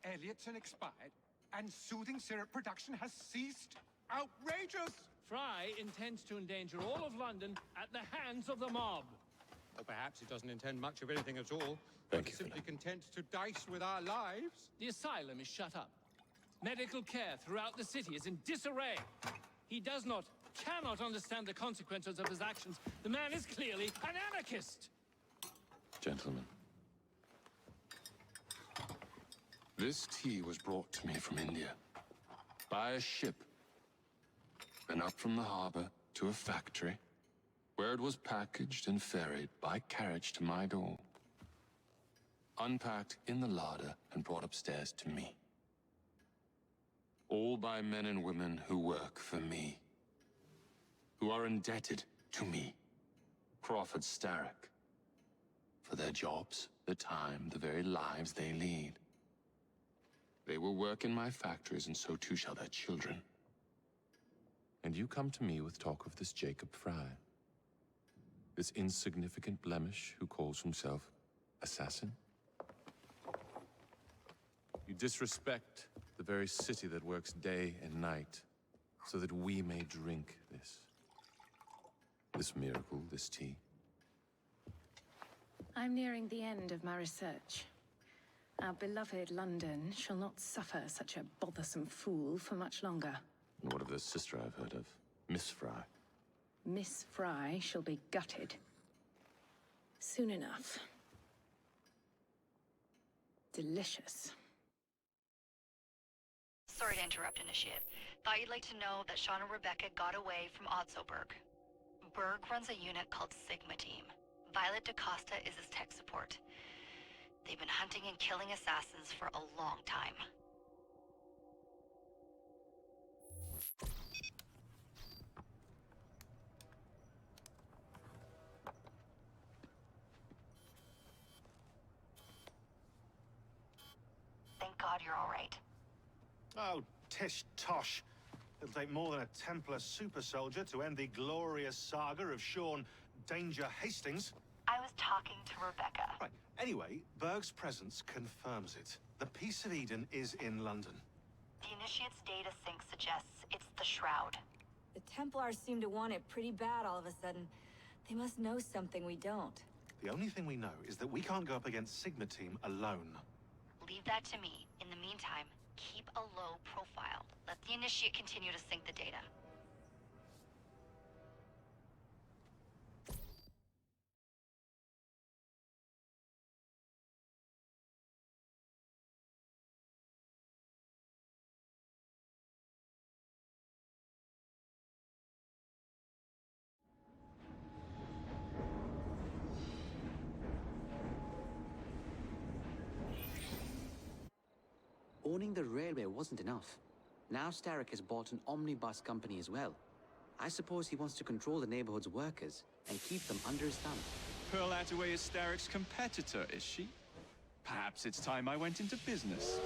Elliotson expired, and soothing syrup production has ceased? Outrageous! Fry intends to endanger all of London at the hands of the mob. Or perhaps he doesn't intend much of anything at all. Thank you, simply content to dice with our lives. The asylum is shut up. Medical care throughout the city is in disarray. He cannot understand the consequences of his actions. The man is clearly an anarchist! Gentlemen. This tea was brought to me from India. By a ship. And up from the harbor to a factory, where it was packaged and ferried by carriage to my door. Unpacked in the larder and brought upstairs to me. All by men and women who work for me. Who are indebted to me, Crawford Starrick, for their jobs, the time, the very lives they lead. They will work in my factories, and so too shall their children. And you come to me with talk of this Jacob Fry, this insignificant blemish who calls himself assassin? You disrespect the very city that works day and night so that we may drink this miracle, this tea. I'm nearing the end of my research. Our beloved London shall not suffer such a bothersome fool for much longer. And what of the sister I've heard of, Miss Fry? Miss Fry shall be gutted. Soon enough. Delicious. Sorry to interrupt, Initiate. Thought you'd like to know that Sean and Rebecca got away from Otzoberg. Berg runs a unit called Sigma Team. Violet DaCosta is his tech support. They've been hunting and killing assassins for a long time. Thank God you're all right. Oh, tish tosh. It'll take more than a Templar super soldier to end the glorious saga of Sean Danger Hastings. I was talking to Rebecca. Right. Anyway, Berg's presence confirms it. The Peace of Eden is in London. The Initiate's data sync suggests it's the Shroud. The Templars seem to want it pretty bad all of a sudden. They must know something we don't. The only thing we know is that we can't go up against Sigma Team alone. Leave that to me. In the meantime, keep a low profile. Let the Initiate continue to sync the data. Owning the railway wasn't enough. Now Starrick has bought an omnibus company as well. I suppose he wants to control the neighborhood's workers and keep them under his thumb. Pearl Attaway is Starrick's competitor, is she? Perhaps it's time I went into business.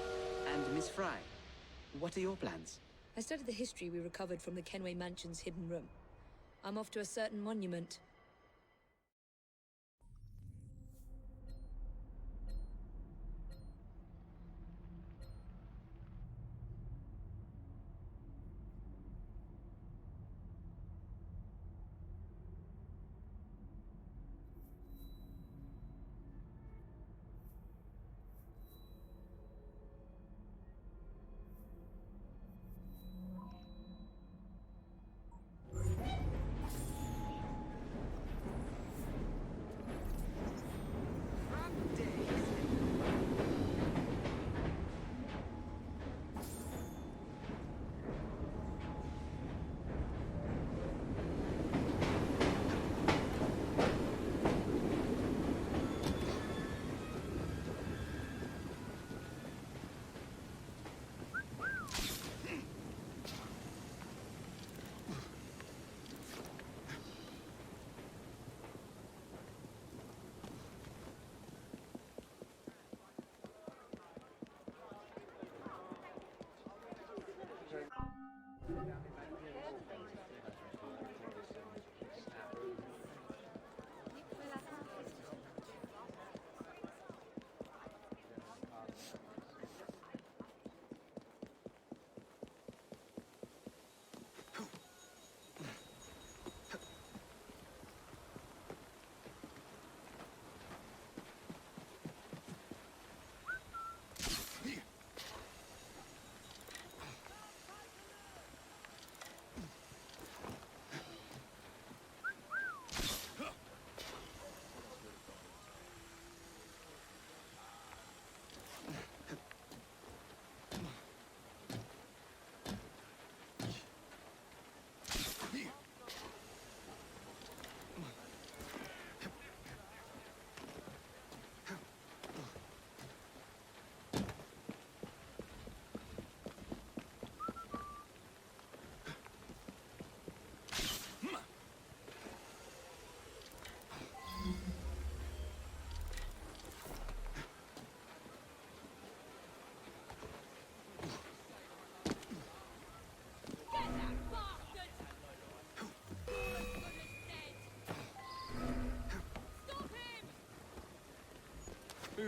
And Miss Fry, what are your plans? I studied the history we recovered from the Kenway Mansion's hidden room. I'm off to a certain monument.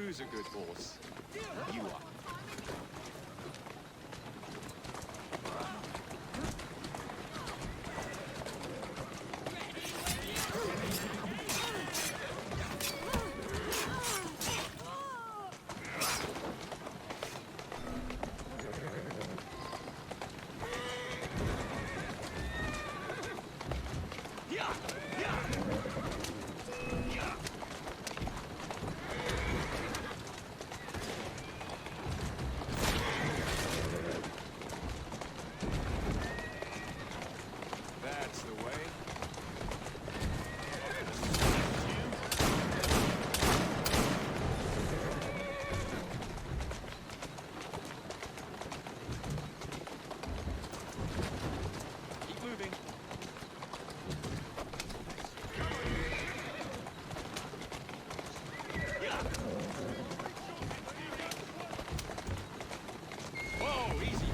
Who's a good horse? You are. That's the way. Keep moving. Whoa, easy.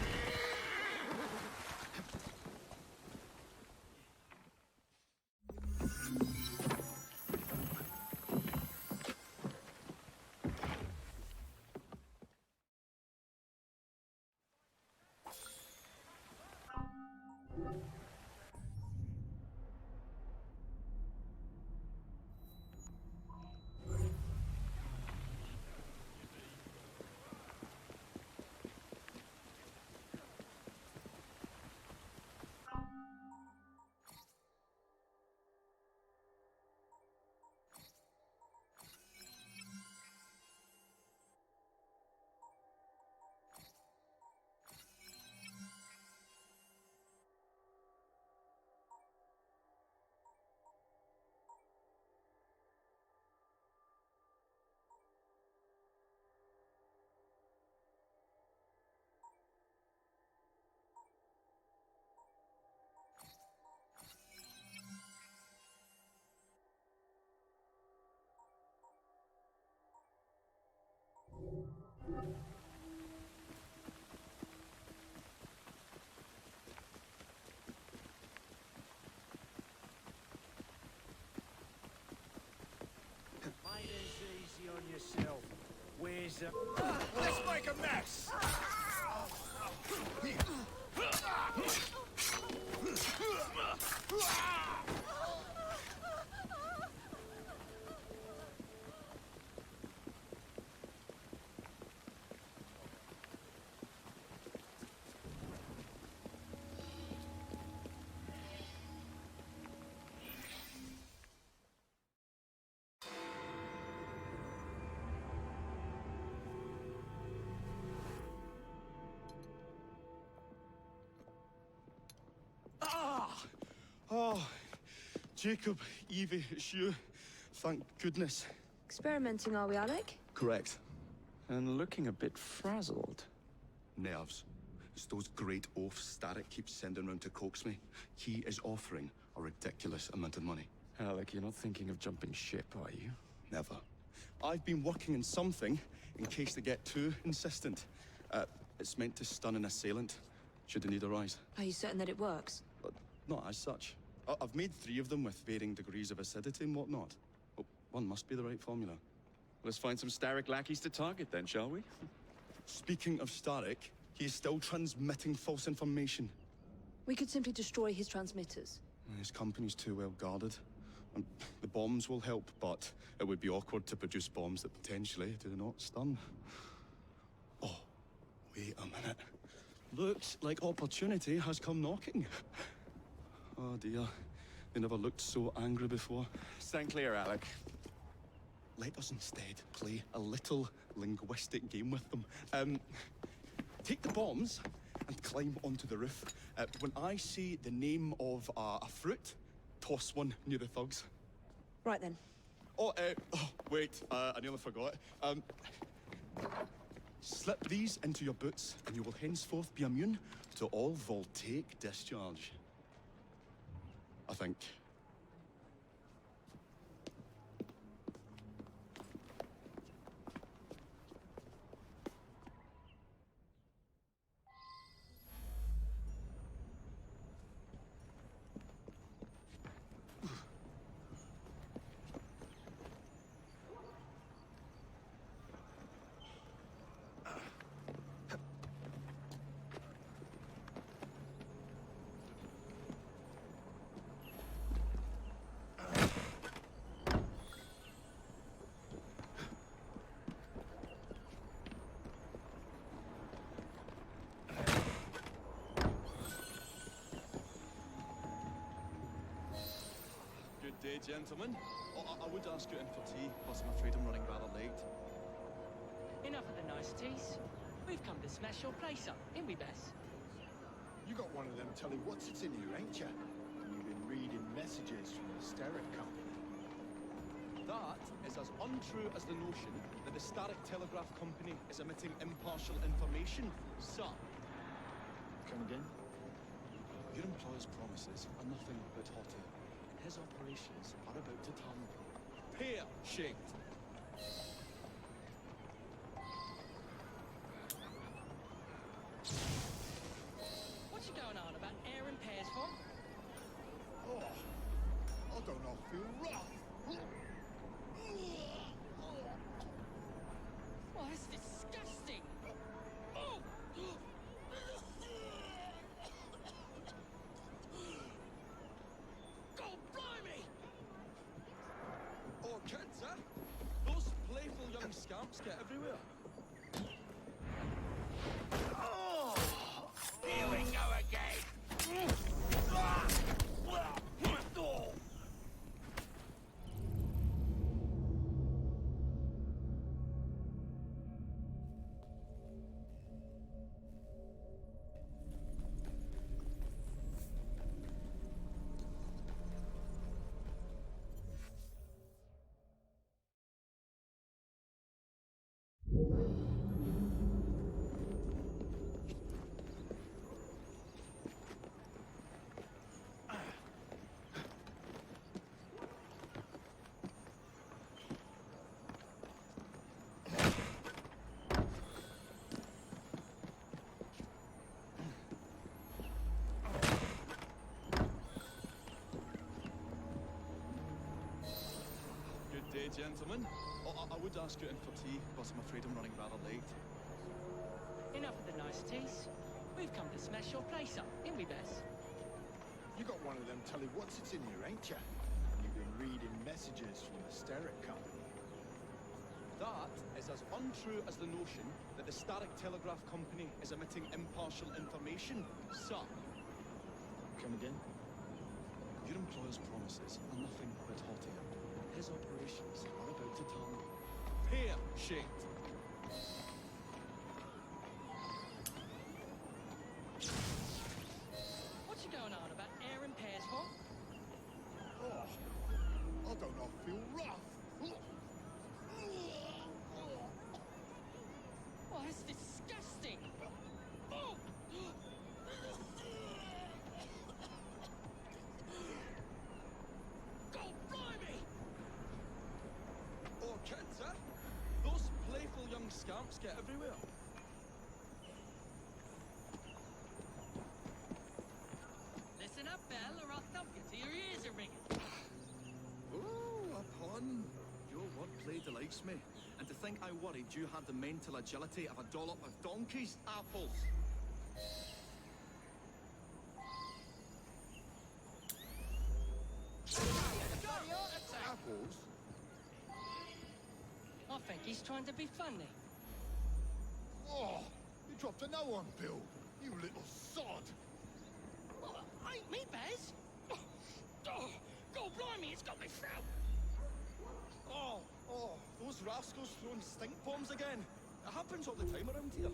Made as easy on yourself. Where's the... Let's make a mess! Oh, Jacob, Evie, it's you. Thank goodness. Experimenting, are we, Alec? Correct. And looking a bit frazzled. Nerves. It's those great oafs Starrick keeps sending round to coax me. He is offering a ridiculous amount of money. Alec, you're not thinking of jumping ship, are you? Never. I've been working on something in case they get too insistent. It's meant to stun an assailant, should the need arise. Are you certain that it works? But not as such. I've made 3 of them with varying degrees of acidity and whatnot. Oh, one must be the right formula. Let's find some Starrick lackeys to target then, shall we? Speaking of Starrick, he is still transmitting false information. We could simply destroy his transmitters. His company's too well guarded. And the bombs will help, but it would be awkward to produce bombs that potentially do not stun. Oh, wait a minute. Looks like opportunity has come knocking. Oh dear, they never looked so angry before. Stand clear, Alec. Let us instead play a little linguistic game with them. Take the bombs and climb onto the roof. When I say the name of a fruit, toss one near the thugs. Right then. Oh, wait, I nearly forgot. Slip these into your boots, and you will henceforth be immune to all voltaic discharge. I think. gentlemen. I would ask you in for tea, but I'm afraid I'm running rather late. Enough of the niceties. We've come to smash your place up, ain't we, Bess? You got one of them telly what's-its in here, ain't you? You've been reading messages from the Starrick Company. That is as untrue as the notion that the Starrick Telegraph Company is emitting impartial information, sir. Come again? Your employer's promises are nothing but hot air. His operations are about to turn pear-shaped. What you going on about air and pears for? Oh, I don't know, I feel rough. Oh, that's disgusting! Oh! God blimey! Oh, kids, eh? Those playful young scamps get everywhere. Oh! Here we go again! Good day, gentlemen. I would ask you in for tea, but I'm afraid I'm running rather late. Enough of the niceties. We've come to smash your place up, ain't we, Bess? You got one of them telly what's-its in here, ain't you? You've been reading messages from the Starrick Company. That is as untrue as the notion that the Starrick Telegraph Company is emitting impartial information, sir. Come again? Your employer's promises are nothing but hot air. His operations are about to turn pear-shaped. What you going on about air and pears for? Oh, I don't know, I feel rough. Oh, that's disgusting! Oh! God blimey! Oh, kids, eh? Those playful young scamps get everywhere. Listen up, Belle, or I'll thump you till your ears are ringing. Oh, a pun. Your wordplay delights me. And to think I worried you had the mental agility of a dollop of donkey's apples. Apples? I think he's trying to be funny. Oh, you dropped a no-one bill, you little sod. Well, ain't me, Baz. Oh, God blimey, it's got me throat. Oh, those rascals throwing stink bombs again. It happens all the time around here.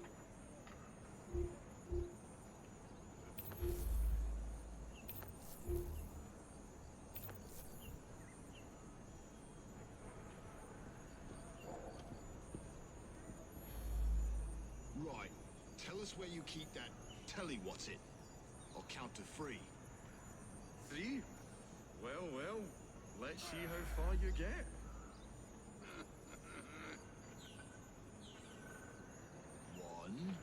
Right, tell us where you keep that telly-what's-it. I'll count to 3. 3? Well, let's see how far you get. One.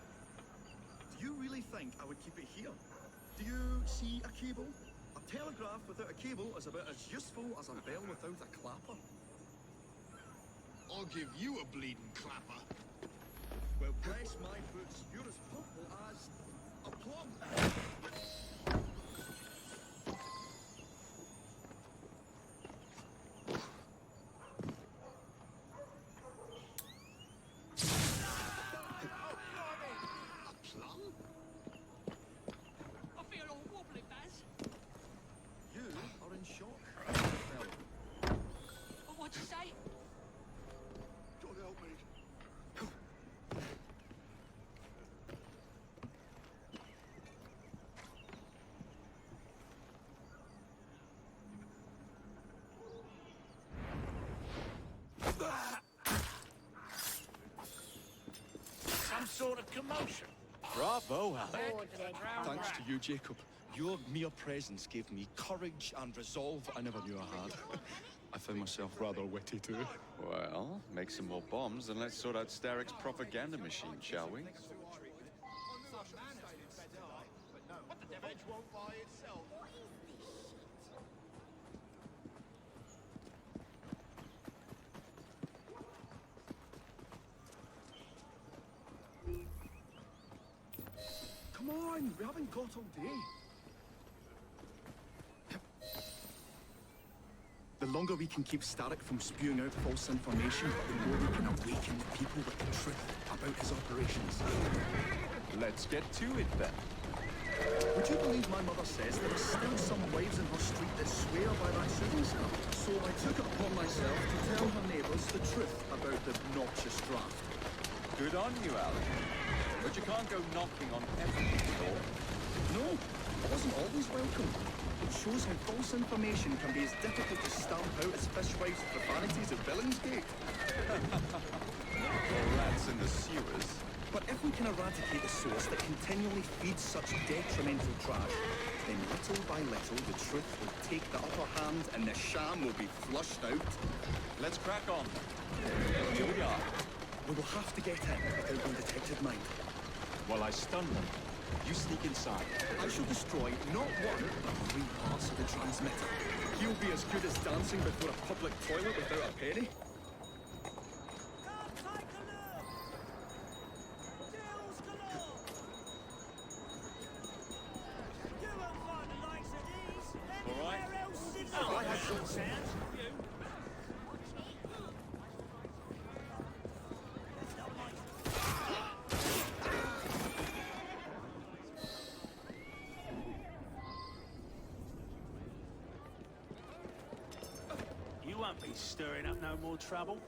Do you really think I would keep it here? Do you see a cable? A telegraph without a cable is about as useful as a bell without a clapper. I'll give you a bleeding clapper. Well, bless my boots, you're as purple as a plum. I feel all wobbly, Baz. You are in shock, fellow. sort of commotion. Bravo, Alec. Thanks to you, Jacob. Your mere presence gave me courage and resolve I never knew I had. I found myself rather witty too. Well, make some more bombs and let's sort out Starrick's propaganda machine, shall we? Come on, we haven't got all day. The longer we can keep Starrick from spewing out false information, the more we can awaken the people with the truth about his operations. Let's get to it then. Would you believe my mother says there are still some wives in her street that swear by that shooting cell? So I took it upon myself to tell her neighbours the truth about the obnoxious draft. Good on you, Alec. But you can't go knocking on every door. No, I wasn't always welcome. It shows how false information can be as difficult to stamp out as fishwives' profanities at Billingsgate. Or rats in the sewers. But if we can eradicate the source that continually feeds such detrimental trash, then little by little the truth will take the upper hand and the sham will be flushed out. Let's crack on. Here we are. We will have to get in without being detected, mind. While I stun them, you sneak inside. I shall destroy not one, but 3 parts of the transmitter. He'll be as good as dancing before a public toilet without a penny. You won't be stirring up no more trouble.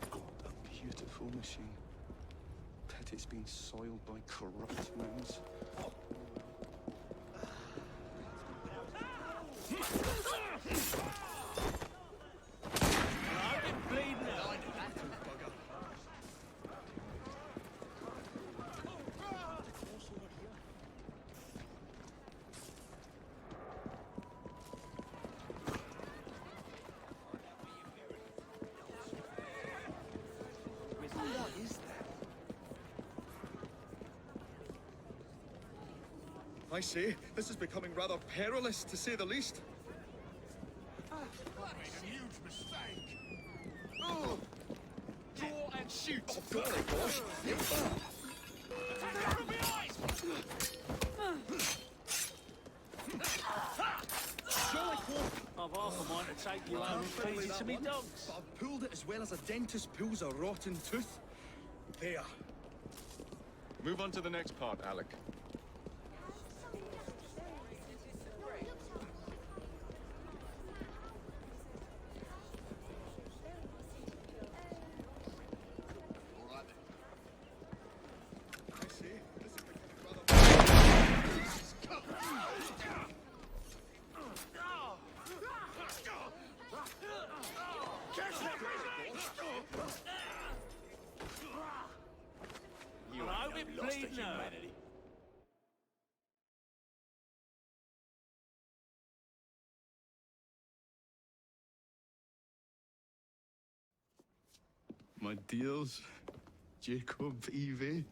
A beautiful machine. Pity it's been soiled by corrupt minds. I've been bleeding out. What is that? I say, this is becoming rather perilous, to say the least. Made a huge mistake. Oh! Draw and shoot. Oh, golly gosh! I've half a mind to take you home and feed it to me dogs. But I've pulled it as well as a dentist pulls a rotten tooth. There. Move on to the next part, Alec. I've been bleeding out. My dears, Jacob, Evie,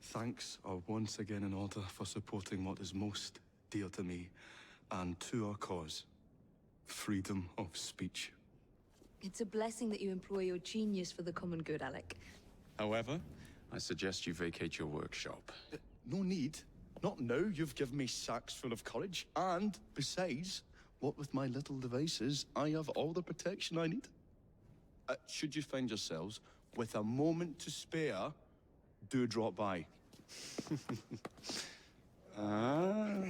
thanks are once again in order for supporting what is most dear to me and to our cause, freedom of speech. It's a blessing that you employ your genius for the common good, Alec. However, I suggest you vacate your workshop. No need. Not now. You've given me sacks full of courage. And, besides, what with my little devices, I have all the protection I need. Should you find yourselves with a moment to spare, do drop by. Ah.